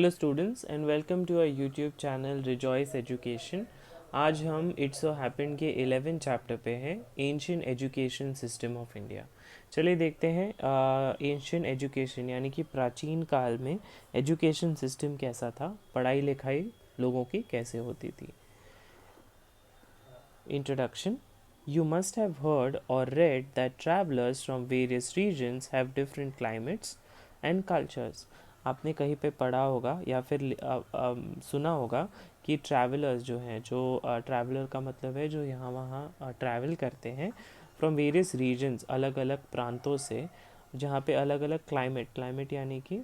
Hello students and welcome to our YouTube channel rejoice education. आज हम it's so happen के 11 chapter पे हैं, ancient education system of India. चलिए देखते हैं एंशियंट एजुकेशन यानी कि प्राचीन काल में एजुकेशन सिस्टम कैसा था, पढ़ाई लिखाई लोगों की कैसे होती थी। Introduction. You must have heard or read that travelers from various regions have different climates and cultures. आपने कहीं पे पढ़ा होगा या फिर सुना होगा कि ट्रैवलर्स जो हैं, जो ट्रैवलर का मतलब है जो यहाँ वहाँ ट्रैवल करते हैं फ्रॉम वेरियस रीजन्स, अलग अलग प्रांतों से, जहाँ पे अलग अलग क्लाइमेट यानी कि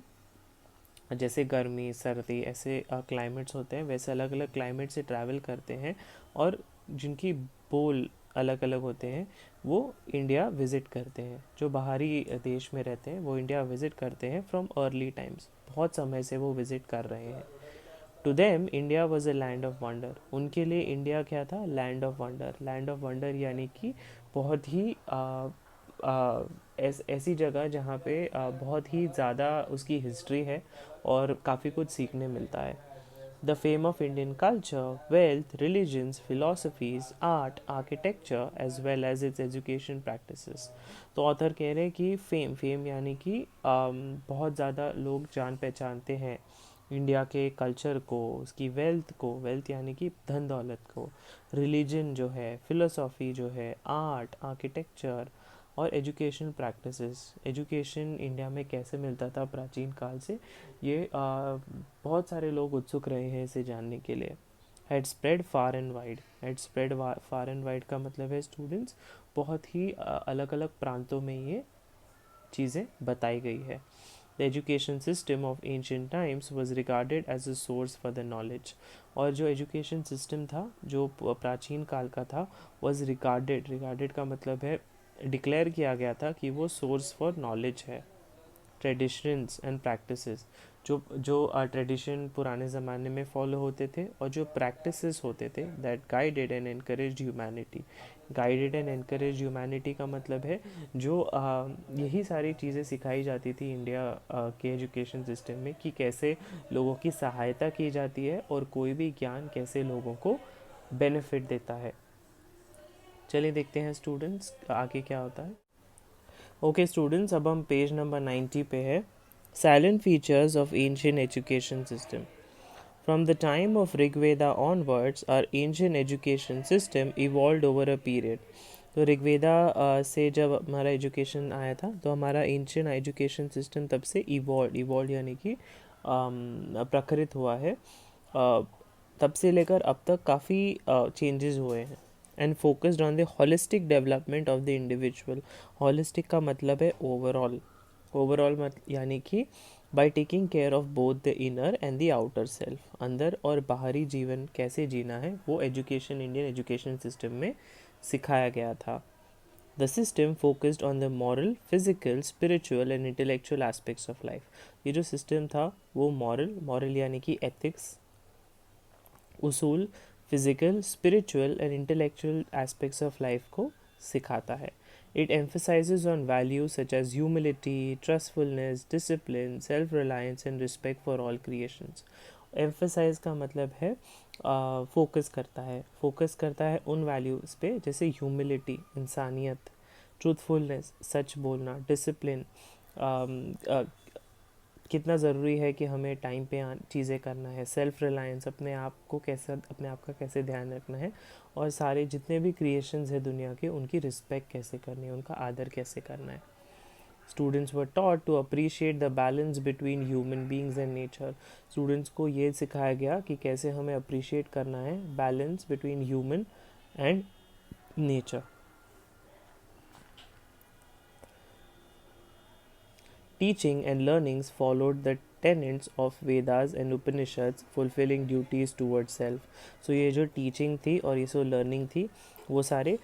जैसे गर्मी सर्दी ऐसे क्लाइमेट्स होते हैं, वैसे अलग अलग क्लाइमेट से ट्रैवल करते हैं और जिनकी बोल अलग अलग होते हैं वो इंडिया विज़िट करते हैं। जो बाहरी देश में रहते हैं वो इंडिया विज़िट करते हैं फ्रॉम अर्ली टाइम्स, बहुत समय से वो विज़िट कर रहे हैं। To them India was a land of wonder. उनके लिए इंडिया क्या था? Land of wonder. Land of wonder यानी कि बहुत ही ऐसी जगह जहाँ पे बहुत ही ज़्यादा उसकी हिस्ट्री है और काफ़ी कुछ सीखने मिलता है। The fame of Indian culture, wealth, religions, philosophies, art, architecture as well as its education practices. तो ऑथर कह रहे हैं कि फेम यानी कि बहुत ज़्यादा लोग जान पहचानते हैं इंडिया के कल्चर को, उसकी वेल्थ को, वेल्थ यानी कि धन दौलत को, रिलीजन जो है, फिलोसॉफी जो है, आर्ट, आर्किटेक्चर और एजुकेशन प्रैक्टिसेस। एजुकेशन इंडिया में कैसे मिलता था प्राचीन काल से, ये बहुत सारे लोग उत्सुक रहे हैं इसे जानने के लिए। Had spread far and wide. Had spread far and wide का मतलब है स्टूडेंट्स बहुत ही अलग अलग प्रांतों में ये चीज़ें बताई गई है। The education system of ancient times was regarded as a source for the knowledge. और जो एजुकेशन सिस्टम था जो प्राचीन काल का था, वॉज रिगार्डेड का मतलब है डिक्लेयर किया गया था कि वो सोर्स फॉर नॉलेज है। ट्रेडिशंस एंड प्रैक्टिसेस, जो ट्रेडिशन पुराने ज़माने में फॉलो होते थे और जो प्रैक्टिसेस होते थे that guided and encourage humanity. Guided and encourage humanity का मतलब है जो यही सारी चीज़ें सिखाई जाती थी इंडिया के एजुकेशन सिस्टम में कि कैसे लोगों की सहायता की जाती है और कोई भी ज्ञान कैसे लोगों को बेनिफिट देता है। चलिए देखते हैं स्टूडेंट्स आगे क्या होता है। ओके स्टूडेंट्स, अब हम पेज नंबर 90 पे है। Salient features of ancient education system. From the time of Rigveda onwards our ancient education system evolved over a period. तो ऋग्वेदा से जब हमारा एजुकेशन आया था तो हमारा एंशियंट एजुकेशन सिस्टम तब से इवॉल्व यानी कि प्रखरित हुआ है। तब से लेकर अब तक काफ़ी चेंजेस हुए हैं। And focused on the holistic development of the individual. Holistic का मतलब है ओवरऑल। ओवरऑल मत यानी कि by taking care of both the inner and the outer self. अंदर और बाहरी जीवन कैसे जीना है वो एजुकेशन, इंडियन एजुकेशन सिस्टम में सिखाया गया था। The system focused on the moral, physical, spiritual and intellectual aspects of life. ये जो सिस्टम था वो मॉरल यानी कि एथिक्स, उसूल, physical, spiritual and intellectual aspects of life को सिखाता है। It emphasises on values such as humility, trustfulness, discipline, self reliance and respect for all creations. Emphasise का मतलब है फोकस करता है उन वैल्यूज़ पे जैसे ह्यूमिलिटी, इंसानियत, ट्रूथफुलनेस, सच बोलना, डिसिप्लिन, कितना ज़रूरी है कि हमें टाइम पे चीज़ें करना है, सेल्फ रिलायंस, अपने आप का कैसे ध्यान रखना है, और सारे जितने भी क्रिएशंस है दुनिया के उनकी रिस्पेक्ट कैसे करनी है, उनका आदर कैसे करना है। Students were taught to appreciate the balance between human beings and nature. Students को ये सिखाया गया कि कैसे हमें अप्रिशिएट करना है balance between human and nature. Teaching and learnings followed the tenets of Vedas and Upanishads, fulfilling duties towards self. So ये जो teaching थी और ये जो learning थी वो सारे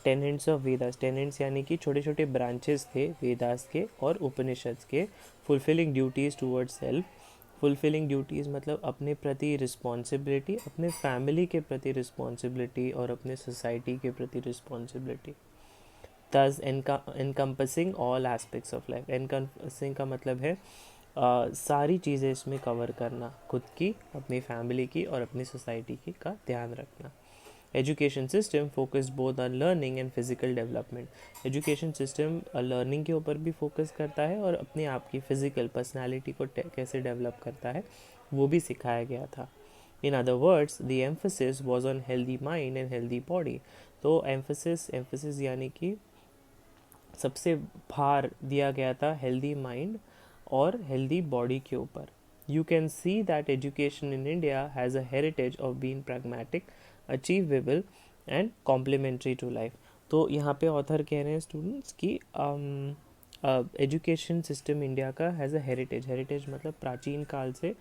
tenets of Vedas, tenets यानी कि छोटे छोटे branches थे वेदास के और उपनिषद्स के। fulfilling duties towards self, fulfilling duties मतलब अपने प्रति रिस्पॉन्सिबिलिटी, अपने फैमिली के प्रति रिस्पॉन्सिबिलिटी और अपने सोसाइटी के प्रति responsibility. thus encompassing all aspects of life। encompassing का मतलब है सारी चीज़ें इसमें कवर करना, खुद की, अपनी फैमिली की और अपनी सोसाइटी की का ध्यान रखना। Education system focus both on learning and physical development. Education system learning के ऊपर भी फोकस करता है और अपने आप की फिजिकल पर्सनालिटी को कैसे डेवलप करता है वो भी सिखाया गया था। In other words the emphasis was on healthy mind and healthy body. तो एम्फोसिस यानी कि सबसे भार दिया गया था हेल्दी माइंड और हेल्दी बॉडी के ऊपर। You can see that education in India has a heritage of being pragmatic, achievable and complementary to life. तो यहाँ पे ऑथर कह रहे हैं स्टूडेंट्स की एजुकेशन सिस्टम इंडिया का हैज़ अ हेरिटेज मतलब प्राचीन काल से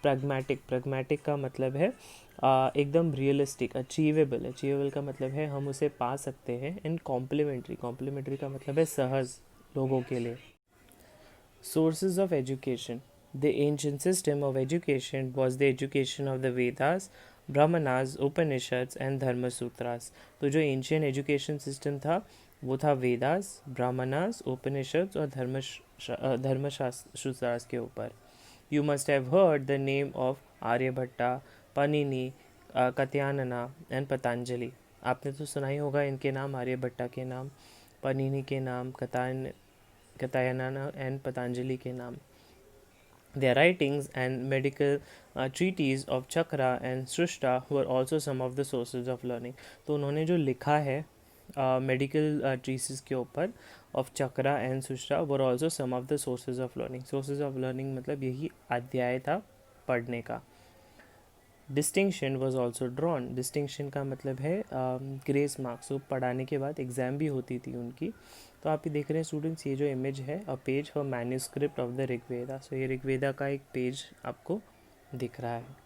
प्रैग्मेटिक का मतलब है एकदम रियलिस्टिक, अचीवेबल का मतलब है हम उसे पा सकते हैं, एंड कॉम्प्लीमेंट्री का मतलब है सहज लोगों के लिए। Sources of education. The ancient system of education was the education of the Vedas, Brahmanas, Upanishads and Dharma Sutras. तो जो एंशियन एजुकेशन सिस्टम था वो था वेदास, ब्राह्मणास, उपनिषद्स और धर्मशास्त्रास के ऊपर। You must have heard the name of Aryabhatta, Panini, Katyayana and Patanjali. आपने तो सुना ही होगा इनके नाम, आर्यभट्टा के नाम, पनिनी के नाम, Katayana and Patanjali के नाम। Their writings and medical treatises of Chakra and Srushta were also some of the sources of learning. तो उन्होंने जो लिखा है मेडिकल ट्रीसिस के ऊपर of Chakra and Sushra were also some of the sources of learning. Sources of learning मतलब यही अध्याय था पढ़ने का। Distinction was also drawn. Distinction का मतलब है ग्रेस मार्क्स। वो पढ़ाने के बाद एग्ज़ाम भी होती थी उनकी। तो आप ये देख रहे हैं स्टूडेंट्स, ये जो इमेज है a page for manuscript of the Rigveda. So ये ऋग्वेदा का एक पेज आपको दिख रहा है।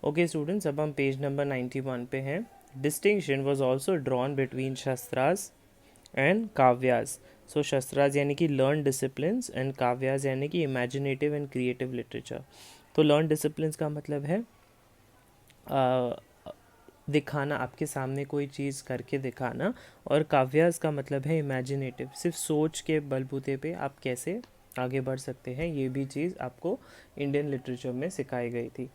ओके स्टूडेंट्स, अब हम पेज नंबर 91 पे हैं। Distinction was also drawn between shastras and kavyas. So shastras यानी कि लर्न डिसिप्लिन्स एंड काव्यास यानी कि इमेजिनेटिव एंड क्रिएटिव लिटरेचर। तो लर्न डिसिप्लिन्स का मतलब है दिखाना, आपके सामने कोई चीज़ करके दिखाना, और काव्यास का मतलब है इमेजिनेटिव, सिर्फ सोच के बलबूते पे आप कैसे आगे बढ़ सकते हैं, ये भी चीज़ आपको इंडियन लिटरेचर में सिखाई गई थी।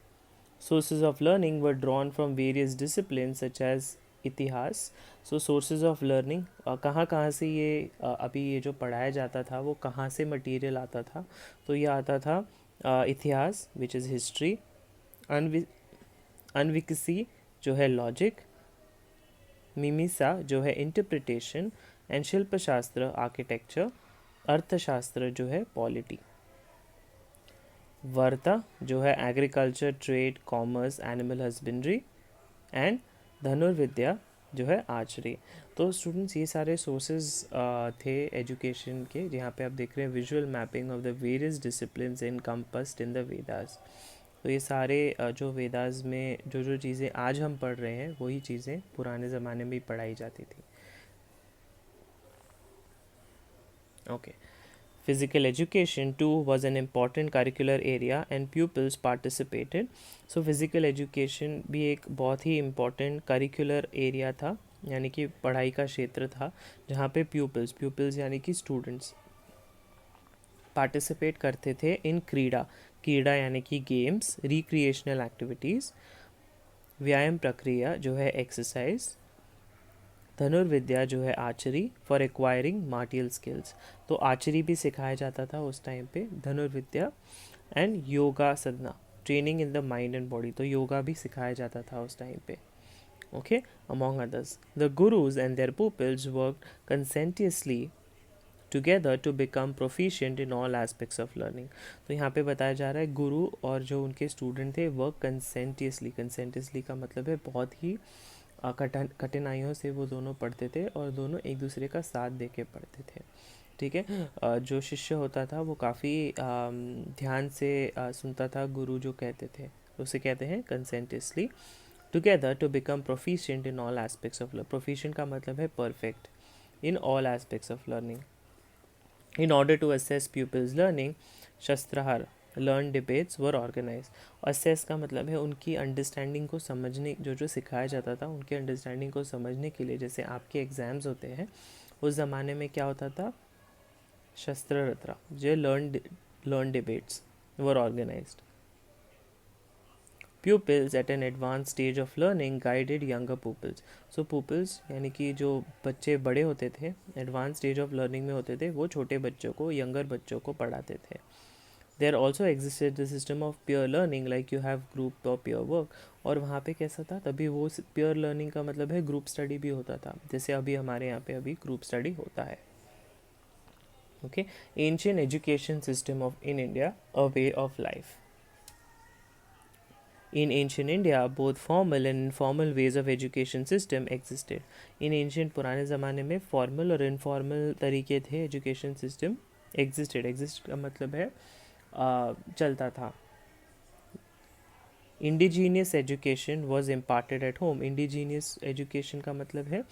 Sources of learning were drawn from various discipline such as itihasa. So sources of learning कहाँ कहाँ से ये अभी ये जो पढ़ाया जाता था वो कहाँ से मटेरियल आता था, तो ये आता था इतिहास विच इज़ हिस्ट्री, अनविकसी जो है लॉजिक, मिमिसा जो है इंटरप्रिटेशन, एंड शिल्पशास्त्र आर्किटेक्चर, अर्थशास्त्र जो है पॉलिटी, वर्ता जो है agriculture, trade, commerce, animal husbandry, and धनुर्विद्या जो है आर्चरी। तो स्टूडेंट्स ये सारे सोर्सेज थे एजुकेशन के, जहाँ पे आप देख रहे हैं visual mapping of the various disciplines encompassed in the Vedas. तो ये सारे जो वेदास में जो जो चीज़ें आज हम पढ़ रहे हैं वही चीज़ें पुराने ज़माने में भी पढ़ाई जाती थी। Okay, physical education too was an important curricular area and pupils participated. So physical education भी एक बहुत ही important curricular area था, यानी कि पढ़ाई का क्षेत्र था, जहाँ पे pupils यानी कि students पार्टिसिपेट करते थे इन क्रीड़ा यानी कि गेम्स, रिक्रिएशनल एक्टिविटीज़, व्यायाम प्रक्रिया जो है एक्सरसाइज, धनुर्विद्या जो है archery for acquiring martial skills. तो आर्चरी भी सिखाया जाता था उस टाइम पे, धनुर्विद्या, and yoga sadhana, training in the mind and body. तो योगा भी सिखाया जाता था उस टाइम पे। Okay, among others the gurus and their pupils work conscientiously together to become proficient in all aspects of learning. तो यहाँ पे बताया जा रहा है गुरु और जो उनके स्टूडेंट थे वर्क कंसेंटियसली का मतलब है बहुत ही कठिनाइयों से वो दोनों पढ़ते थे और दोनों एक दूसरे का साथ दे के पढ़ते थे। ठीक है, जो शिष्य होता था वो काफ़ी ध्यान से सुनता था गुरु जो कहते थे, उसे कहते हैं conscientiously together to become proficient in all aspects of learning. Proficient का मतलब है perfect in all aspects of learning. In order to assess pupils' learning, शस्त्रहार learn debates were organise. Assess का मतलब है उनकी अंडरस्टैंडिंग को समझने, जो जो सिखाया जाता था उनकी अंडरस्टैंडिंग को समझने के लिए, जैसे आपके एग्ज़ाम्स होते हैं उस ज़माने में क्या होता था, Shastraratra, J learn debates were organized. Pupils at an advanced stage of learning guided younger pupils. So pupils यानी कि जो बच्चे बड़े होते थे, एडवांस स्टेज ऑफ लर्निंग में होते थे, वो छोटे बच्चों को, यंगर बच्चों को पढ़ाते थे. There also existed the system of peer learning, like you have group or peer work. और वहाँ पे कैसा था, तभी वो peer learning का मतलब है ग्रुप स्टडी भी होता था, जैसे अभी हमारे यहाँ पे अभी ग्रुप स्टडी होता है. Okay, ancient education system of in India, a way of life. In ancient India, both formal and informal ways of education system existed. In ancient पुराने ज़माने में formal और informal तरीके थे education system existed. exist का मतलब है चलता था. Indigenous education was imparted at home. Indigenous education का मतलब है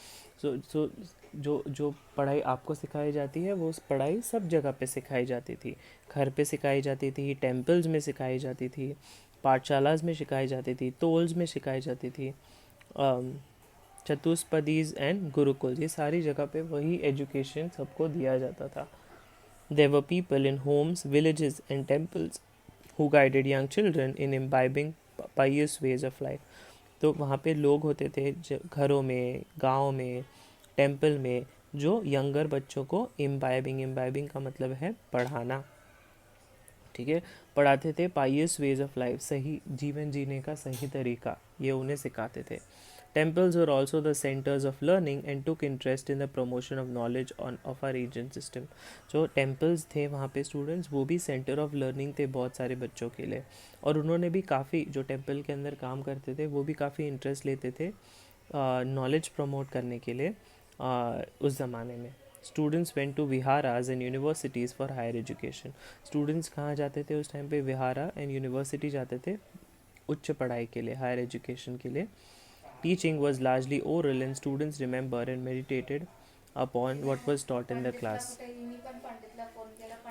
जो पढ़ाई आपको सिखाई जाती है, वो पढ़ाई सब जगह पे सिखाई जाती थी. घर पे सिखाई जाती थी, टेम्पल्स में सिखाई जाती थी, पाठशालाज में सिखाई जाती थी, टोल्स में सिखाई जाती थी, चतुष्पदीज एंड गुरुकुल, ये सारी जगह पे वही एजुकेशन सबको दिया जाता था. There were people in homes, villages and temples who guided young children in imbibing pious ways of life. तो वहाँ पे लोग होते थे घरों में, गाँव में, टेम्पल में, जो यंगर बच्चों को इम्बाइबिंग का मतलब है पढ़ाना, ठीक है, पढ़ाते थे. पाइयस वेज ऑफ लाइफ, सही जीवन जीने का सही तरीका, ये उन्हें सिखाते थे. Temples were also the centers of learning and took interest in the promotion of knowledge of our region system. जो temples थे वहाँ पे students, वो भी center of learning थे बहुत सारे बच्चों के लिए. और उन्होंने भी काफ़ी, जो temple के अंदर काम करते थे वो भी काफ़ी interest लेते थे knowledge promote करने के लिए उस ज़माने में. Students went to viharas and universities for higher education. Students कहाँ जाते थे उस टाइम पे, विहारा एंड यूनिवर्सिटी जाते थे उच्च पढ़ाई के लिए, हायर एजुकेशन के लिए. Teaching was largely oral and students remember and meditated upon what was taught in the class.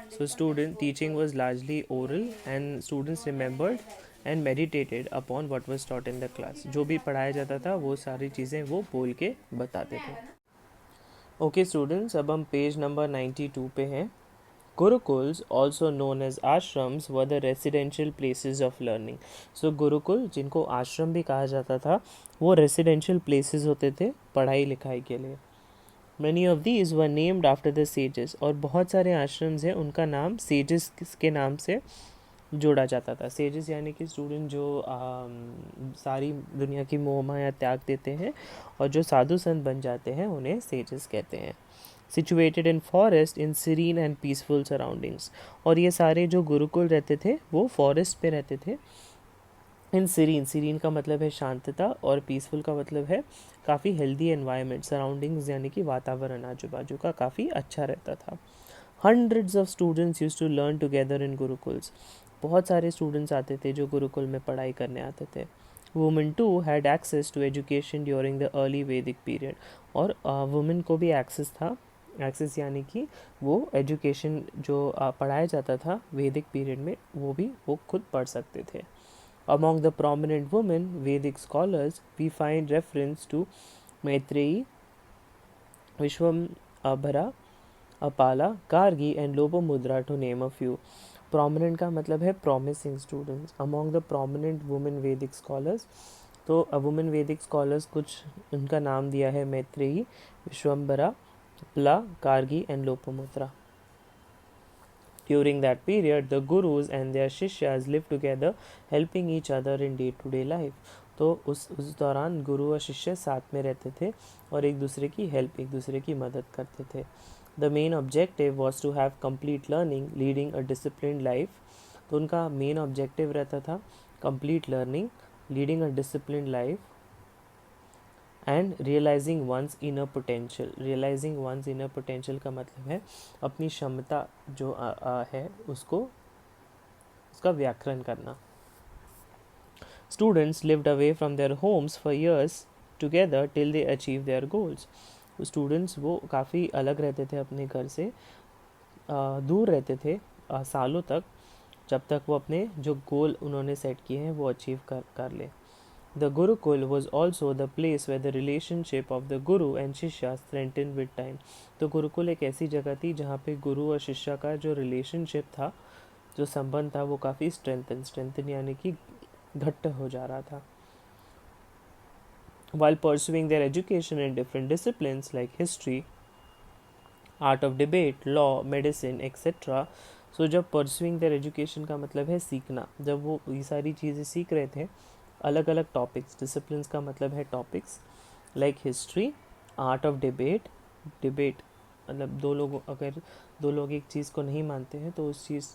So teaching was largely oral and students remembered and meditated upon what was taught in the class. जो भी पढ़ाया जाता था वो सारी चीज़ें वो बोल के बताते थे. Okay students, अब हम पेज नंबर 92 पे हैं. Gurukuls, also known as ashrams, were the residential places of learning. So Gurukul, जिनको आश्रम भी कहा जाता था, वो residential places होते थे पढ़ाई लिखाई के लिए. Many of these were named after the sages. और बहुत सारे आश्रम्स हैं, उनका नाम sages के नाम से जोड़ा जाता था. sages यानी कि स्टूडेंट जो सारी दुनिया की मोह माया त्याग देते हैं और जो साधु संत बन जाते हैं, उन्हें sages कहते हैं. Situated in forest in serene and peaceful surroundings. और ये सारे जो गुरुकुल रहते थे वो फॉरेस्ट पे रहते थे. इन सीरीन का मतलब है शांतता, और पीसफुल का मतलब है काफ़ी हेल्दी एनवायरनमेंट, सराउंडिंग्स यानी कि वातावरण आजू बाजू का काफ़ी अच्छा रहता था. Hundreds of students used to learn together in gurukuls. बहुत सारे स्टूडेंट्स आते थे जो गुरुकुल में पढ़ाई करने आते थे. Women too had access to education during the early Vedic period. और वुमेन को भी एक्सेस था. एक्सेस यानी कि वो एजुकेशन जो पढ़ाया जाता था वैदिक पीरियड में, वो खुद पढ़ सकते थे. Among the prominent women Vedic scholars, we find reference to Maitreyi, Vishwambara, Apala, Gargi and Lopamudra, to name a few. Prominent का मतलब है promising students. Among the prominent women Vedic scholars, तो women Vedic scholars कुछ उनका नाम दिया है Maitreyi, Vishwambhara, Apala, Gargi and Lopamudra. During that period, the gurus and their shishyas lived together, helping each other in day-to-day life. तो उस दौरान गुरु और शिष्य साथ में रहते थे और एक दूसरे की हेल्प, एक दूसरे की मदद करते थे. The main objective was to have complete learning, leading a disciplined life. तो उनका मेन ऑब्जेक्टिव रहता था complete learning, leading a disciplined life, and realising one's inner potential. Realising one's inner potential का मतलब है अपनी क्षमता जो है उसका व्याकरण करना. Students lived away from their homes for years together till they achieve their goals. Students वो काफ़ी अलग रहते थे अपने घर से, दूर रहते थे सालों तक, जब तक वो अपने जो गोल उन्होंने सेट किए हैं वो अचीव कर ले. The Gurukul was also the place where the relationship of the Guru and Shishya strengthened with time. तो गुरुकुल एक ऐसी जगह थी जहाँ पे गुरु और शिष्य का जो रिलेशनशिप था, जो संबंध था, वो काफ़ी स्ट्रेंथन यानी कि घट्ट हो जा रहा था. While pursuing their education in different disciplines like history, art of debate, law, medicine, etc. सो जब परसुइंग देयर एजुकेशन का मतलब है सीखना, जब वो ये सारी चीज़ें सीख रहे थे, अलग अलग टॉपिक्स, डिसिप्लिन्स का मतलब है topics, like history, art of debate, debate मतलब अगर दो लोग एक चीज़ को नहीं मानते हैं तो उस चीज़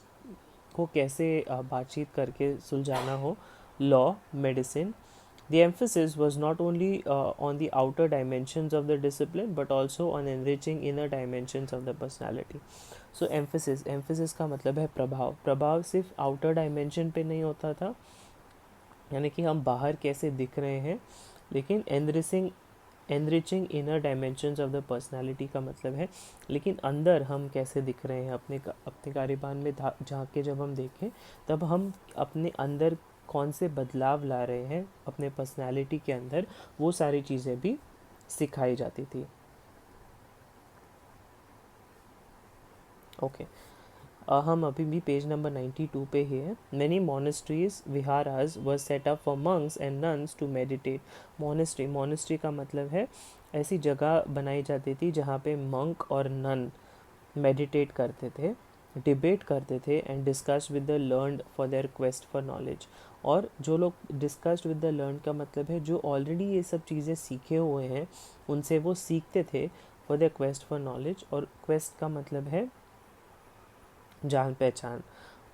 को कैसे बातचीत करके सुलझाना हो, law, medicine. The emphasis was not only on the outer dimensions of the discipline but also on enriching inner dimensions of the personality. So emphasis का मतलब है प्रभाव सिर्फ outer dimension पे नहीं होता था, यानी कि हम बाहर कैसे दिख रहे हैं, लेकिन enriching inner dimensions of the personality का मतलब है लेकिन अंदर हम कैसे दिख रहे हैं, अपने कार्यभान में झांक के जब हम देखें तब हम अपने अंदर कौन से बदलाव ला रहे हैं अपने पर्सनालिटी के अंदर, वो सारी चीज़ें भी सिखाई जाती थी. ओके हम अभी भी पेज नंबर 92 पे ही है. Many monasteries viharas were set up for monks and nuns to meditate. Monastery का मतलब है ऐसी जगह बनाई जाती थी जहाँ पे मंक और नन मेडिटेट करते थे, डिबेट करते थे and discuss with the learned for their quest for knowledge. और जो लोग डिस्कस्ड विद द लर्न का मतलब है जो ऑलरेडी ये सब चीज़ें सीखे हुए हैं उनसे वो सीखते थे for their quest for knowledge. और क्वेस्ट का मतलब है जान पहचान.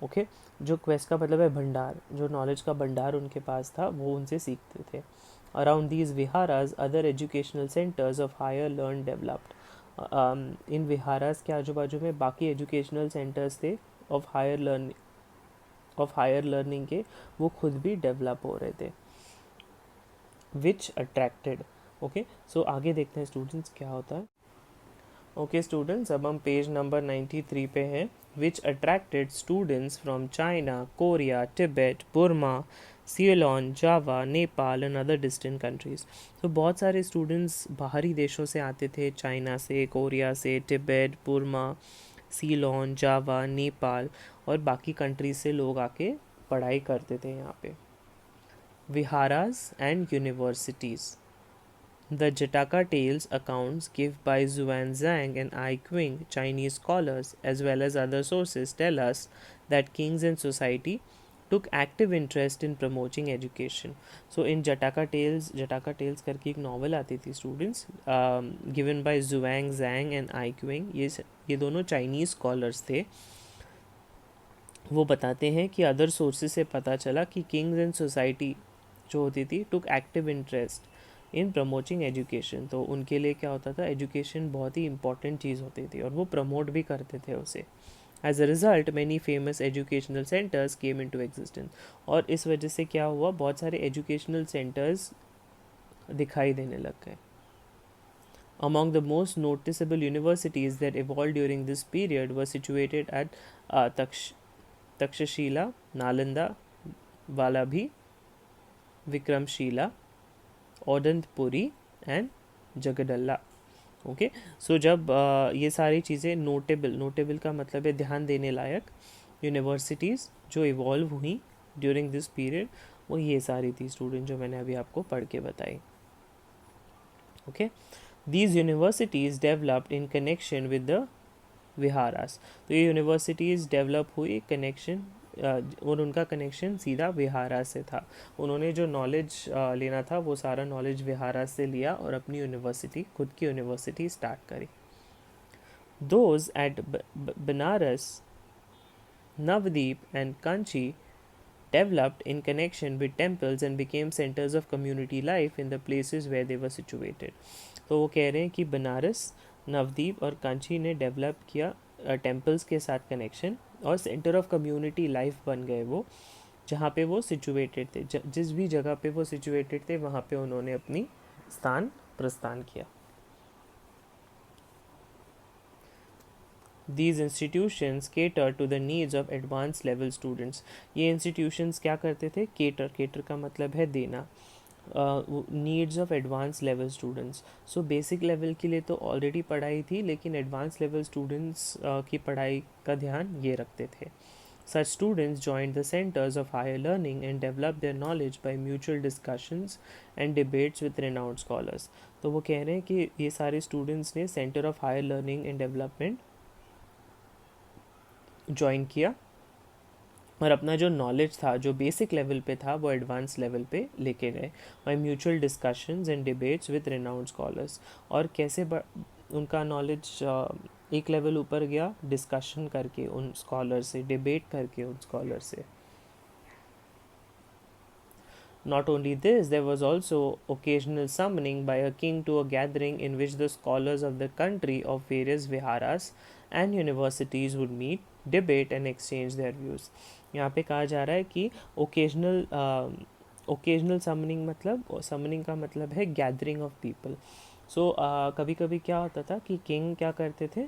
ओके जो क्वेस्ट का मतलब है भंडार, जो नॉलेज का भंडार उनके पास था वो उनसे सीखते थे. Around these viharas other educational centres of higher learn developed. In viharas के आजू बाजू में बाकी एजुकेशनल सेंटर्स थे ऑफ हायर लर्निंग के, वो खुद भी डेवलप हो रहे थे. विच अट्रैक्टेड. ओके सो आगे देखते हैं स्टूडेंट्स क्या होता है. ओके स्टूडेंट्स अब हम पेज नंबर 93 पे हैं. Which attracted students from China, Korea, Tibet, Burma, Ceylon, Java, Nepal and other distant countries. तो बहुत सारे स्टूडेंट्स बाहरी देशों से आते थे, चाइना से, कोरिया से, तिब्बत, बुर्मा, सीलोन, जावा, नेपाल और बाकी कंट्रीज से लोग आके पढ़ाई करते थे यहाँ पे. Viharas and universities. The Jataka Tales accounts given by Xuanzang and Ai Qing, Chinese scholars, as well as other sources, tell us that kings and society took active interest in promoting education. So in Jataka Tales करके एक novel आती थी students, given by Xuanzang and Ai Qing. ये दोनों Chinese scholars थे. वो बताते हैं कि अदर सोर्सेज से पता चला कि किंग्स एंड सोसाइटी जो होती थी took active interest in promoting education. तो उनके लिए क्या होता था, एजुकेशन बहुत ही इंपॉर्टेंट चीज़ होती थी और वो प्रमोट भी करते थे उसे. As a result many famous educational centres came into existence. और इस वजह से क्या हुआ, बहुत सारे एजुकेशनल सेंटर्स दिखाई देने लग गए. Among the most noticeable universities that evolved during this period were situated at Takshashila, Nalanda, Valabhi, Vikramashila, Odantapuri and Jagaddala. Okay so जब ये सारी चीज़ें नोटेबल का मतलब है ध्यान देने लायक यूनिवर्सिटीज़ जो इवॉल्व हुई ड्यूरिंग दिस पीरियड, वो ये सारी थी स्टूडेंट जो मैंने अभी आपको पढ़ के बताई. Okay these universities developed in connection with the viharas. तो ये यूनिवर्सिटीज़ डेवलप हुई कनेक्शन और उनका कनेक्शन सीधा विहारा से था. उन्होंने जो नॉलेज लेना था वो सारा नॉलेज विहारा से लिया और अपनी यूनिवर्सिटी, खुद की यूनिवर्सिटी स्टार्ट करी. Those at Banaras, Navadeep and Kanchi developed in connection with temples and became centers of community life in the places where they were situated. तो वो कह रहे हैं कि बनारस, नवदीप और कांची ने डेवलप किया टेम्पल्स के साथ कनेक्शन और सेंटर ऑफ कम्युनिटी लाइफ बन गए वो, जहाँ पे वो सिचुएटेड थे. जिस भी जगह पे वो सिचुएटेड थे वहाँ पे उन्होंने अपनी स्थान प्रस्थान किया. These institutions cater to the needs of advanced level students. ये institutions क्या करते थे, cater का मतलब है देना, needs of advance level students. So basic level के लिए तो ऑलरेडी पढ़ाई थी, लेकिन एडवांस लेवल स्टूडेंट्स की पढ़ाई का ध्यान ये रखते थे। Such students joined the centers of higher learning and developed their knowledge by mutual discussions and debates with renowned scholars. तो वो कह रहे हैं कि ये सारे स्टूडेंट्स ने centre of higher learning and development join किया और अपना जो नॉलेज था, जो बेसिक लेवल पे था, वो एडवांस लेवल पे लेके गए। और mutual discussions and debates with renowned scholars, और कैसे उनका नॉलेज एक लेवल ऊपर गया, डिस्कशन करके उन स्कॉलर से, डिबेट करके उन स्कॉलर से। Not only this, there was also occasional summoning by a king to a gathering in which the scholars of the country of various viharas and universities would meet, debate and exchange their views. यहाँ पे कहा जा रहा है कि occasional summoning का मतलब है गैदरिंग ऑफ पीपल। सो कभी कभी क्या होता था कि किंग क्या करते थे,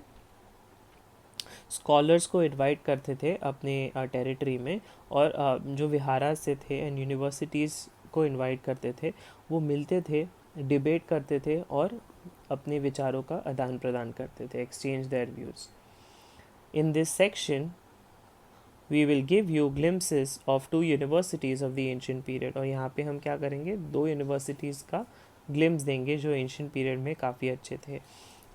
स्कॉलर्स को इनवाइट करते थे अपने टेरिटरी में, और जो विहारा से थे एंड यूनिवर्सिटीज़ को इनवाइट करते थे। वो मिलते थे, डिबेट करते थे और अपने विचारों का आदान प्रदान करते थे, exchange their views. In this section we will give you glimpses of 2 universities of the ancient period. और यहाँ पे हम क्या करेंगे, 2 यूनिवर्सिटीज़ का ग्लिम्स देंगे जो एंशिएंट पीरियड में काफ़ी अच्छे थे।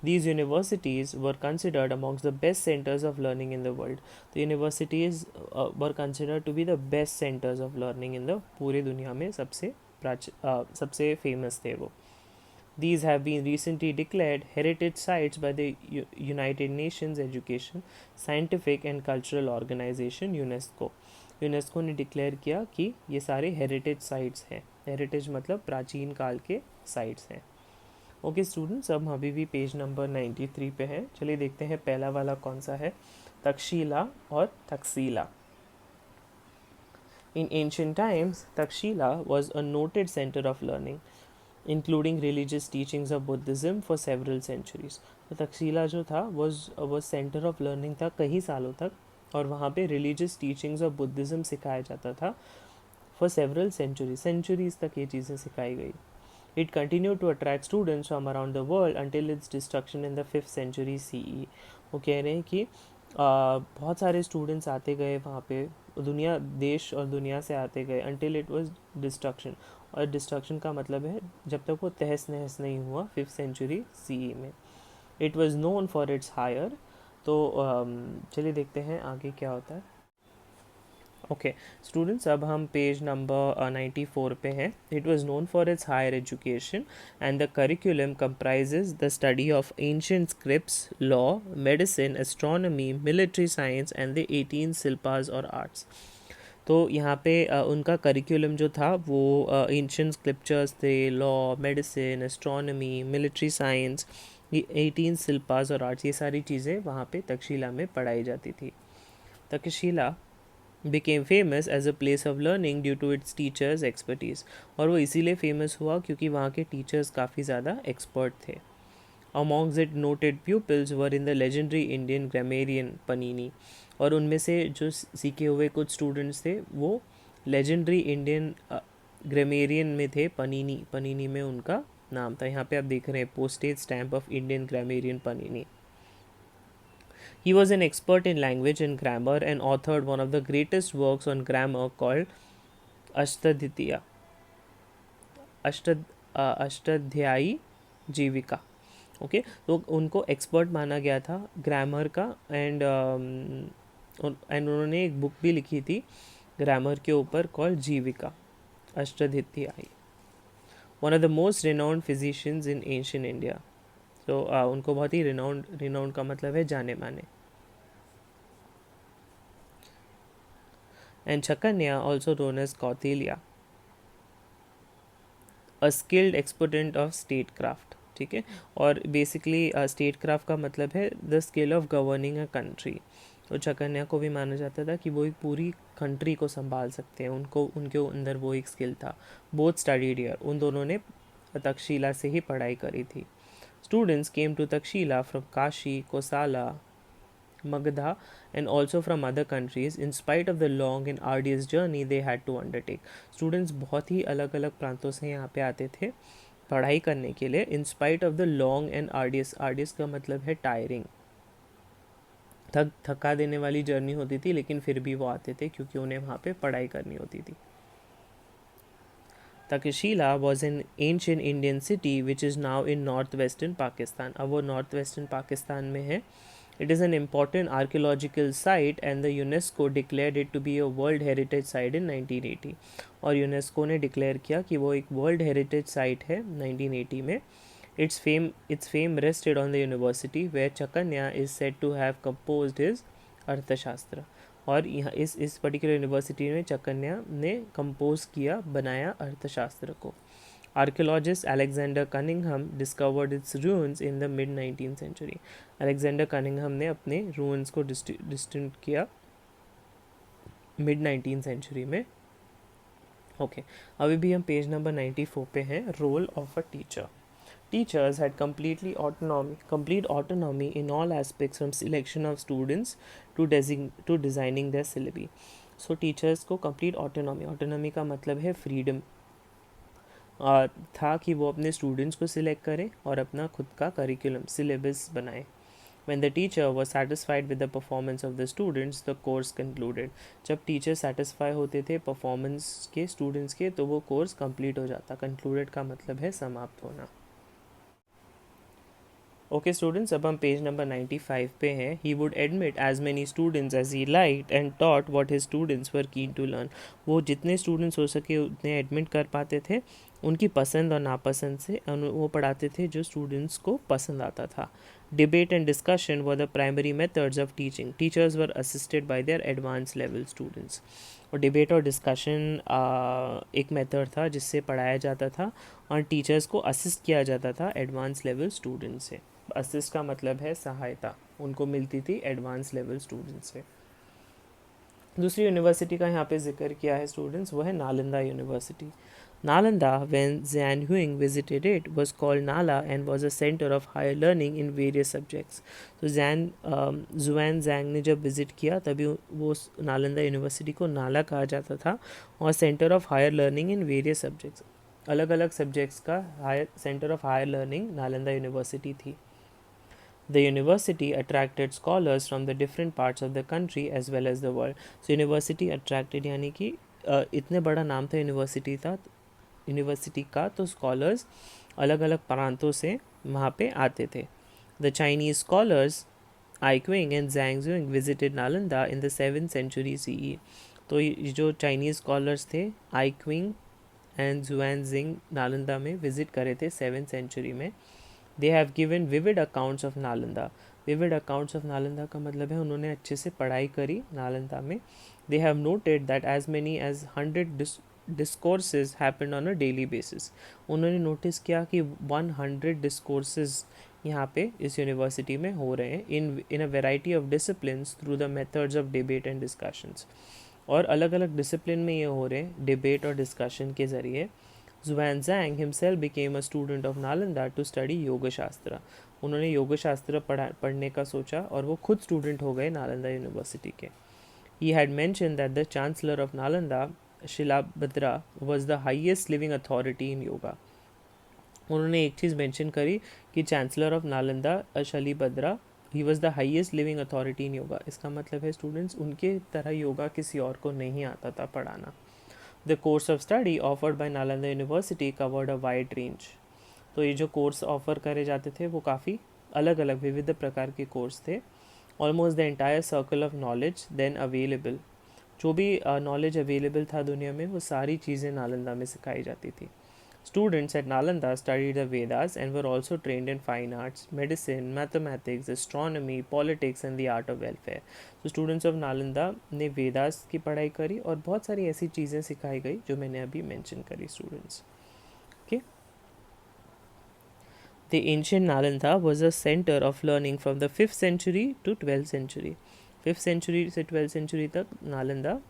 These universities were considered amongst the best centers of learning in the world. तो universities were considered to be the best centers of learning in the पूरी दुनिया में सबसे famous थे वो। These have been recently declared heritage sites by the United Nations Education, Scientific and Cultural Organization UNESCO. UNESCO ने declare किया कि ये सारे हेरिटेज साइट्स हैं। हेरिटेज मतलब प्राचीन काल के साइट्स हैं। ओके स्टूडेंट्स, अब अभी भी पेज नंबर 93 पे हैं। चलिए देखते हैं पहला वाला कौन सा है, तक्षशिला और तक्षशिला। इन ancient times Takshashila was a noted center of learning, including religious teachings of Buddhism for several centuries. तो तक्षशिला जो था was center of learning था कई सालों तक, और वहाँ पे religious teachings of Buddhism सिखाया जाता था for several centuries तक ये चीज़ें सिखाई गई। It continued to attract students from around the world until its destruction in the 5th century CE. वो कह रहे हैं कि बहुत सारे स्टूडेंट्स आते गए वहाँ पे, देश और दुनिया से आते गए, until it was destruction। और डिस्ट्रक्शन का मतलब है जब तक वो तहस नहस नहीं हुआ 5th century CE में। It was known for its higher। तो चलिए देखते हैं आगे क्या होता है। ओके स्टूडेंट्स, अब हम पेज नंबर 94 पे हैं। It was known for its higher education and the curriculum comprises the study of ancient scripts, law, medicine, astronomy, military science and the 18 shilpas और आर्ट्स। तो यहाँ पे उनका करिकुलम जो था वो एंशिएंट स्क्रिप्चर्स थे, law, medicine, astronomy, military science, ये 18 शिल्पास और आर्ट्स, ये सारी चीज़ें वहाँ पे तक्षशिला में पढ़ाई जाती थी। Takshashila became famous as a place of learning due to its teachers' expertise। और वो इसीलिए फेमस हुआ क्योंकि वहाँ के टीचर्स काफ़ी ज़्यादा एक्सपर्ट थे। Amongst its noted pupils were in the legendary Indian grammarian Panini। और उनमें से जो सीखे हुए कुछ स्टूडेंट्स थे वो लेजेंडरी इंडियन ग्रामेरियन में थे, पनीनी में उनका नाम था। यहाँ पे आप देख रहे हैं postage stamp of Indian grammarian Panini. He was an expert in language and grammar and authored one of the greatest works on grammar called Ashtadhitya, Ashtadhyayi Jeevika. Okay तो उनको एक्सपर्ट माना गया था ग्रामर का, एंड उन्होंने एक बुक भी लिखी थी ग्रामर के ऊपर called Jeevika, Ashtadhyayi. One of the most renowned physicians in ancient India. तो उनको बहुत ही रिनाउंड का मतलब है जाने माने। And Chakanya, also known as Kautilya, a skilled exponent of statecraft। ठीक है, और बेसिकली स्टेटक्राफ्ट का मतलब है the skill of governing a country. तो चकन्या को भी माना जाता था कि वो एक पूरी कंट्री को संभाल सकते हैं, उनके अंदर वो एक स्किल था। बोथ स्टडीड हियर, उन दोनों ने तक्षशिला से ही पढ़ाई करी थी। Students came to Takshashila from Kashi, Kosala, Magadha, and also from other countries. In spite of the long and arduous journey they had to undertake. Students बहुत ही अलग अलग प्रांतों से यहाँ पे आते थे पढ़ाई करने के लिए. In spite of the long and arduous, arduous का मतलब है टायरिंग, थका देने वाली जर्नी होती थी, लेकिन फिर भी वो आते थे क्योंकि उन्हें वहाँ पे पढ़ाई करनी होती थी. Takshashila was an ancient Indian city which is now in northwestern Pakistan. अब वो northwestern पाकिस्तान में है. It is an important archaeological site and the UNESCO declared it to be a World Heritage Site in 1980. और यूनेस्को ने declare किया कि वो एक वर्ल्ड हेरिटेज साइट है 1980 में. Its fame rested on the university where Chakanya is said to have composed his अर्थशास्त्र. और यहाँ इस पर्टिकुलर यूनिवर्सिटी में चकन्या ने कंपोज किया, बनाया अर्थशास्त्र को. Archaeologist Alexander Cunningham discovered its ruins in the mid 19th century. Alexander Cunningham ने अपने रूइंस को डिस्टिंक्ट किया मिड 19th सेंचुरी में. ओके, अभी भी हम पेज नंबर 94 पे हैं. Role of a teacher. Teachers had complete autonomy in all aspects from selection of students to designing their syllabi. So teachers को complete autonomy का मतलब है freedom था कि वो अपने students को select करें और अपना खुद का curriculum syllabus बनाए. When the teacher was satisfied with the performance of the students, the course concluded. जब teacher satisfy होते थे performance के students के, तो वो course complete हो जाता. concluded का मतलब है समाप्त होना. ओके स्टूडेंट्स, अब हम पेज नंबर 95 पे हैं. He would admit as many students as he liked and taught what his students were keen to learn. वो जितने स्टूडेंट्स हो सके उतने एडमिट कर पाते थे. उनकी पसंद और नापसंद से वो पढ़ाते थे जो स्टूडेंट्स को पसंद आता था. Debate and discussion were the primary methods of teaching. Teachers were assisted by there advance level students. और डिबेट और डिस्कशन एक मेथड था जिससे पढ़ाया जाता था और टीचर्स को असिस्ट किया जाता था एडवांस लेवल स्टूडेंट्स से. असिस्ट का मतलब है सहायता, उनको मिलती थी एडवांस लेवल स्टूडेंट्स से. दूसरी यूनिवर्सिटी का यहाँ पे जिक्र किया है स्टूडेंट्स, वो है Nalanda university. Nalanda, when Zhang Huang visited it, was called Nala and was a center of higher learning in various subjects. तो जुआन जैंग ने जब विज़िट किया तभी वो नालंदा यूनिवर्सिटी को नाला कहा जाता था और centre of higher learning in various subjects. अलग अलग सब्जेक्ट्स का centre of higher learning Nalanda university थी. The university attracted scholars from the different parts of the country as well as the world. So university attracted यानी कि इतने बड़ा नाम था यूनिवर्सिटी का, तो स्कॉलर्स अलग अलग प्रांतों से वहाँ पे आते थे. The Chinese scholars I Qing and ज़ैंग Zang visited Nalanda in the 7th century CE. तो ये जो चाइनीज़ स्कॉलर्स थे आई क्विंग एंड जुआन जिंग नालंदा में विज़िट करे थे 7th century में. They have given vivid accounts of Nalanda. Vivid accounts of Nalanda का मतलब है उन्होंने अच्छे से पढ़ाई करी नालंदा में. They have noted that as many as 100 discourses happened on a daily basis. उन्होंने नोटिस किया कि 100 डिस्कोर्सेज यहाँ पे इस यूनिवर्सिटी में हो रहे हैं in a variety of disciplines through the methods of debate and discussions. और अलग अलग डिसिप्लिन में ये हो रहे हैं डिबेट और डिस्कशन के ज़रिए. Xuanzang himself became a student of Nalanda to study yoga शास्त्र. उन्होंने योग शास्त्र पढ़ने का सोचा और वो खुद स्टूडेंट हो गए नालंदा यूनिवर्सिटी के. He had mentioned that the chancellor of Nalanda, Shilabhadra, was the highest living authority in yoga. उन्होंने एक चीज़ मेंशन करी कि chancellor of Nalanda Shilabhadra, he was the highest living authority in yoga. इसका मतलब है स्टूडेंट्स उनके तरह योगा किसी और को नहीं आता था पढ़ाना. The course of study offered by Nalanda University covered a wide range. तो ये जो कोर्स ऑफ़र करे जाते थे वो काफ़ी अलग अलग विविध प्रकार के कोर्स थे. Almost the entire circle of knowledge then available. जो भी नॉलेज अवेलेबल था दुनिया में वो सारी चीज़ें नालंदा में सिखाई जाती थी. Students at Nalanda studied the Vedas and were also trained in fine arts, medicine, mathematics, astronomy, politics and the art of welfare. So students of Nalanda ने वेदास की पढ़ाई करी और बहुत सारी ऐसी चीज़ें सिखाई गई जो मैंने अभी मेंशन करी students. Okay. The ancient Nalanda was a center of learning from the 5th century to 12th century. 5th century से 12th century तक नालंदा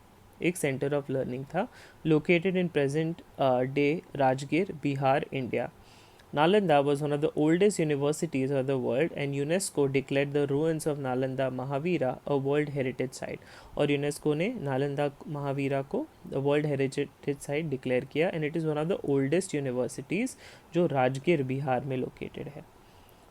एक सेंटर ऑफ लर्निंग था. Located in present day Rajgir, Bihar, India. Nalanda was one of the oldest universities of the world, and UNESCO declared the ruins of Nalanda Mahavira a World Heritage Site. और UNESCO ने नालंदा महावीरा को world heritage site declare किया, and it is one of the oldest universities जो राजगीर बिहार में located है.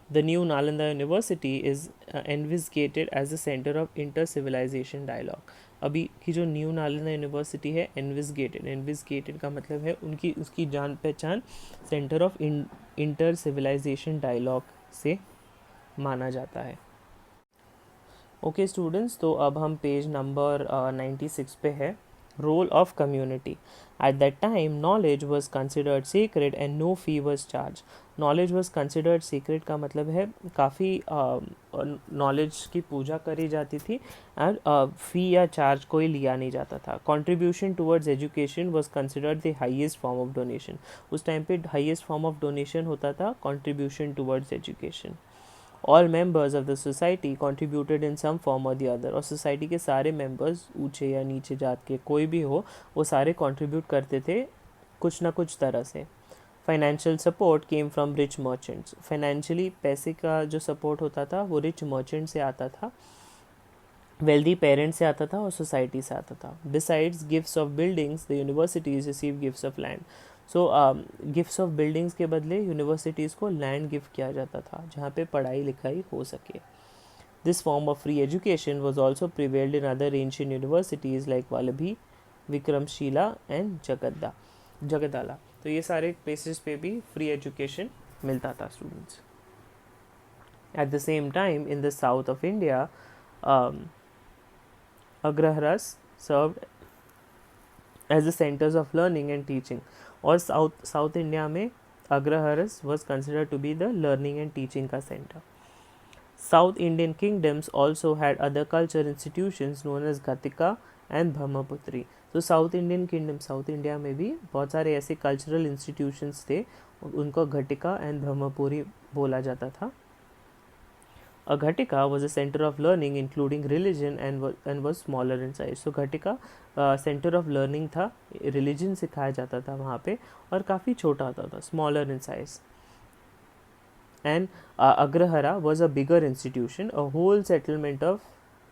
The new Nalanda University is envisated as a center of inter-civilization dialogue. अभी की जो न्यू नालंदा यूनिवर्सिटी है, एनविसगेटेड का मतलब है उनकी उसकी जान पहचान centre of inter civilisation dialogue से माना जाता है. ओके स्टूडेंट्स, तो अब हम पेज नंबर 96 पे है. Role of community. At that time, knowledge was considered sacred and no fee was charged. Knowledge was considered sacred का मतलब है काफ़ी नॉलेज की पूजा करी जाती थी, और फ़ी या चार्ज कोई लिया नहीं जाता था. Contribution towards education was considered the highest form of donation. उस टाइम पे हाईएस्ट फॉर्म ऑफ डोनेशन होता था contribution towards education. All members of the society contributed in some form or the other. और सोसाइटी के सारे members, ऊंचे या नीचे जात के कोई भी हो, वो सारे कॉन्ट्रीब्यूट करते थे कुछ ना कुछ तरह से. Financial support came from rich merchants. Financially पैसे का जो सपोर्ट होता था वो रिच मर्चेंट से आता था, वेल्दी पेरेंट्स से आता था और सोसाइटी से आता था. Besides gifts of buildings, the universities receive gifts of land. So gifts of buildings के बदले यूनिवर्सिटीज़ को लैंड गिफ्ट किया जाता था जहाँ पे पढ़ाई लिखाई हो सके. This form of free education was also prevailed in other ancient universities like Vallabhi, Vikramashila and Jagaddala. तो ये सारे प्लेसेस पे भी फ्री एजुकेशन मिलता था students. At the same time in the south of India, agraharas served as the centres of learning and teaching. और south India में agraharas was considered to be the learning and teaching का centre. South Indian kingdoms also had other culture institutions known as ghatika and Brahmaputri. तो south Indian kingdom, south India में भी बहुत सारे ऐसे cultural institutions थे, उनको घटिका एंड ब्रह्मपुरी बोला जाता था. A Ghatika was a center of learning including religion and was smaller in size. So Ghatika center of learning था, religion सिखाया जाता था वहाँ पे, और काफ़ी छोटा होता था, smaller in size. And Agrahara was a bigger institution, a whole settlement of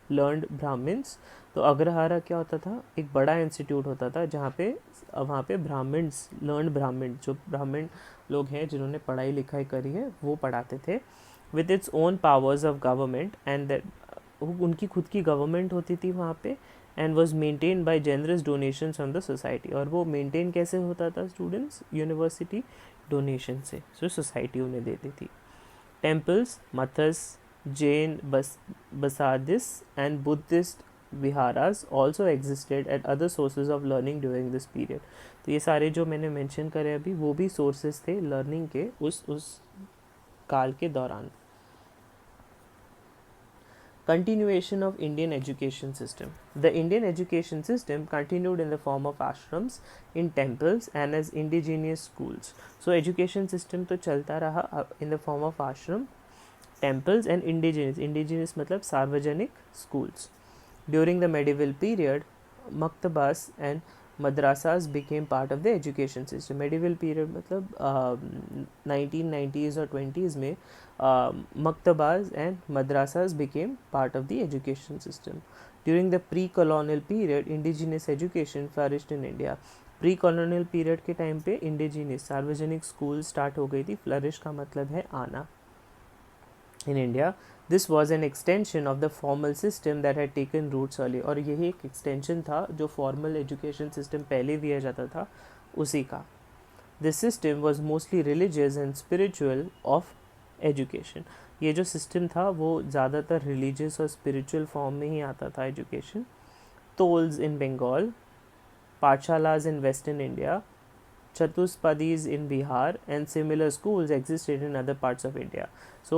learned Brahmins. तो अग्रहारा क्या होता था, एक बड़ा इंस्टीट्यूट होता था जहाँ पे वहाँ पे ब्राह्मण्स, लर्नड ब्राह्मण, जो ब्राह्मण लोग हैं जिन्होंने पढ़ाई लिखाई करी है, वो पढ़ाते थे. With its own powers of government, and उनकी खुद की गवर्नमेंट होती थी वहाँ पे, and was maintain by generous donations from the society. और वो मेंटेन कैसे होता था स्टूडेंट्स, यूनिवर्सिटी डोनेशन से, सो सोसाइटी उन्हें देती थी. Temples, mathas, Jain basadis and Buddhist viharas also existed at other sources of learning during this period. तो ये सारे जो मैंने मेंशन करे अभी, वो भी सोर्सेज थे लर्निंग के उस काल के दौरान. Continuation of Indian education system. The Indian education system continued in the form of ashrams, in temples and as indigenous schools. So education system तो चलता रहा in the form of ashram, temples and indigenous मतलब सार्वजनिक schools. During the medieval period, maktabas and madrasas became part of the education system. Medieval period मतलब 1990s और 20s में maktabas and madrasas became part of the education system. During the pre-colonial period, indigenous education flourished in India. Pre-colonial period के time पे indigenous सार्वजनिक school start हो गई थी. flourish का मतलब है आना. In India, this was an extension of the formal system that had taken roots early. और यही एक extension था जो formal education system पहले दिया जाता था उसी का. This system was mostly religious and spiritual of education. ये जो system था वो ज़्यादातर religious और spiritual form में ही आता था education. Tolls in Bengal, पाठशालाs in Western India, Chatuspadis in Bihar and similar schools existed in other parts of India. So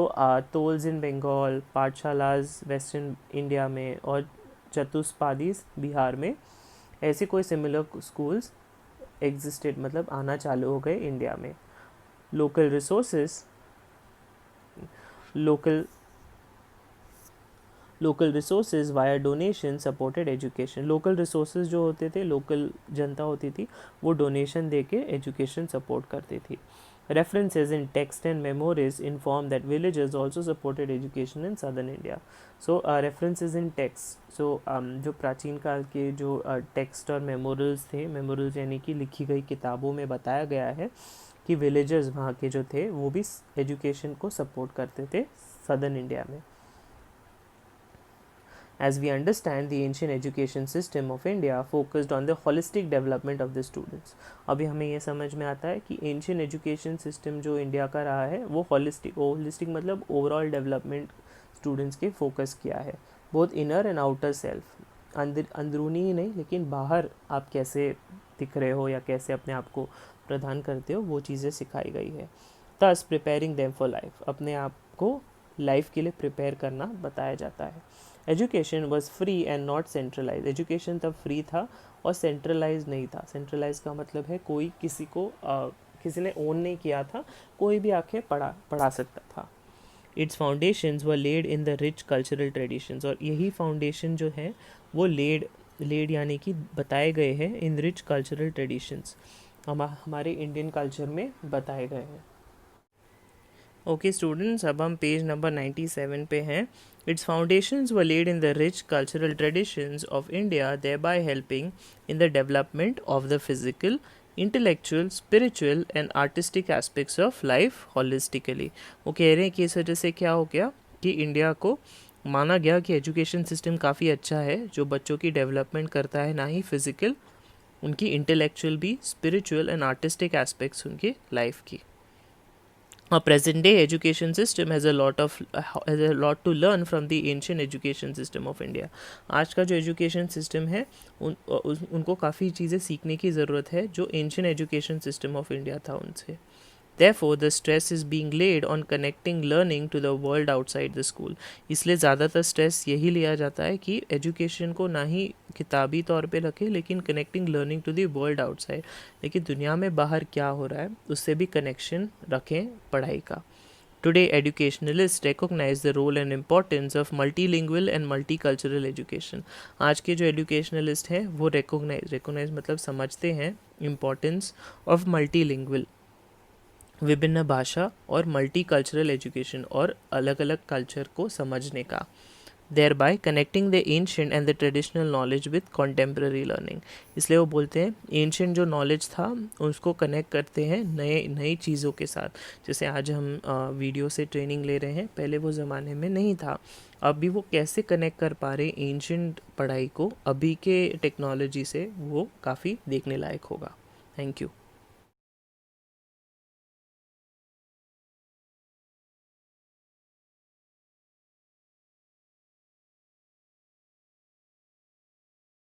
tolls in Bengal, पाठशालास Western India में और चतुष्पादीज बिहार में, ऐसे कोई similar schools existed मतलब आना चालू हो गए इंडिया में. Local resources via donation supported education. Local resources जो होते थे, local जनता होती थी, वो donation दे के education support करती थी. References in text and memories inform that villagers also supported education in southern India. So references in text, so जो प्राचीन काल के जो टेक्स्ट और मेमोरियल्स थे, मेमोरियल्स यानी कि लिखी गई किताबों में बताया गया है कि विलेजर्स वहाँ के जो थे वो भी एजुकेशन को सपोर्ट करते थे सदर्न इंडिया में. As we understand, the ancient education system of India focused on the holistic development of the students. अभी हमें ये समझ में आता है कि ancient education system जो इंडिया का रहा है वो holistic मतलब overall development students के focus किया है, both inner and outer self. अंदरूनी ही नहीं लेकिन बाहर आप कैसे दिख रहे हो या कैसे अपने आप को प्रदान करते हो वो चीज़ें सिखाई गई है. Thus preparing them for life, अपने आप को लाइफ के लिए प्रिपेयर करना बताया जाता है. Education was free and not centralise. Education तब फ्री था और सेंट्रलाइज नहीं था. सेंट्रलाइज का मतलब है कोई किसी ने ओन नहीं किया था, कोई भी आके पढ़ा सकता था. Its foundations were laid in the rich cultural traditions. और यही फाउंडेशन जो है वो लेड यानी कि बताए गए हैं इन रिच कल्चरल ट्रेडिशंस, हमारे इंडियन कल्चर में बताए गए हैं. ओके स्टूडेंट्स, अब हम पेज नंबर 97 पे हैं. Its foundations were laid in the rich cultural traditions of India, thereby helping in the development of the physical, intellectual, spiritual and artistic aspects of life holistically. वो कह रहे हैं कि इस वजह से क्या हो गया कि इंडिया को माना गया कि एजुकेशन सिस्टम काफ़ी अच्छा है जो बच्चों की डेवलपमेंट करता है, ना ही फिज़िकल, उनकी इंटेलेक्चुअल भी, स्पिरिचुअल एंड आर्टिस्टिक एस्पेक्ट्स उनकी लाइफ की. Our present day education system has a lot to learn from the ancient education system of India. आज का जो एजुकेशन सिस्टम है उनको काफ़ी चीज़ें सीखने की ज़रूरत है जो ancient education system of India था उनसे. Therefore, the stress is being laid on connecting learning to the world outside the school. इसलिए ज़्यादातर स्ट्रेस यही लिया जाता है कि एजुकेशन को ना ही किताबी तौर पे रखें लेकिन connecting learning to the world outside, लेकिन दुनिया में बाहर क्या हो रहा है उससे भी कनेक्शन रखें पढ़ाई का. Today, educationalists recognize the role and importance of multilingual and multicultural education. आज के जो एजुकेशनलिस्ट हैं वो recognize मतलब समझते हैं importance of multilingual, विभिन्न भाषा और मल्टी कल्चरल एजुकेशन और अलग अलग कल्चर को समझने का. thereby connecting the ancient and the traditional knowledge with contemporary learning. इसलिए वो बोलते हैं एंशियंट जो नॉलेज था उसको कनेक्ट करते हैं नई चीज़ों के साथ. जैसे आज हम वीडियो से ट्रेनिंग ले रहे हैं, पहले वो ज़माने में नहीं था. अभी वो कैसे कनेक्ट कर पा रहे एंशियंट पढ़ाई को अभी के टेक्नोलॉजी से, वो काफ़ी देखने लायक होगा. Thank you.